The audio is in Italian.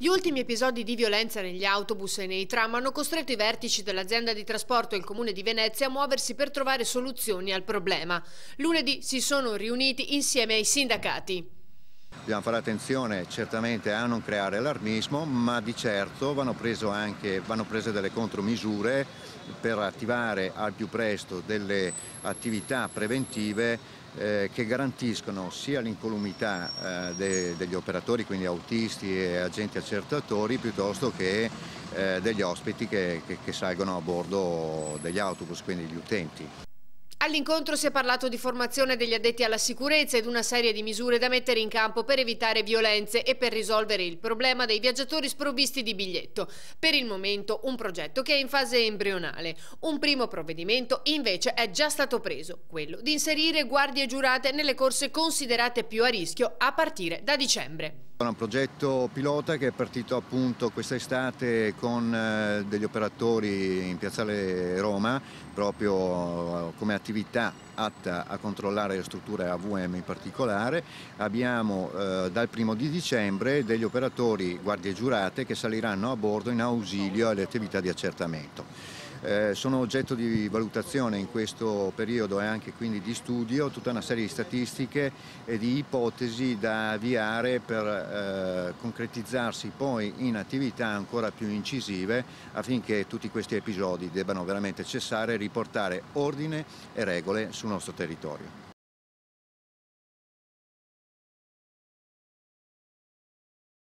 Gli ultimi episodi di violenza negli autobus e nei tram hanno costretto i vertici dell'azienda di trasporto e il Comune di Venezia a muoversi per trovare soluzioni al problema. Lunedì si sono riuniti insieme ai sindacati. Dobbiamo fare attenzione certamente a non creare allarmismo, ma di certo vanno prese delle contromisure per attivare al più presto delle attività preventive che garantiscono sia l'incolumità degli operatori, quindi autisti e agenti accertatori, piuttosto che degli ospiti che salgono a bordo degli autobus, quindi gli utenti. All'incontro si è parlato di formazione degli addetti alla sicurezza ed una serie di misure da mettere in campo per evitare violenze e per risolvere il problema dei viaggiatori sprovvisti di biglietto. Per il momento un progetto che è in fase embrionale. Un primo provvedimento invece è già stato preso, quello di inserire guardie giurate nelle corse considerate più a rischio a partire da dicembre. È un progetto pilota che è partito appunto quest'estate con degli operatori in Piazzale Roma, proprio come attività atta a controllare le strutture AVM in particolare. Abbiamo dal 1° dicembre degli operatori guardie giurate che saliranno a bordo in ausilio alle attività di accertamento. Sono oggetto di valutazione in questo periodo e anche quindi di studio tutta una serie di statistiche e di ipotesi da avviare per concretizzarsi poi in attività ancora più incisive affinché tutti questi episodi debbano veramente cessare e riportare ordine e regole sul nostro territorio.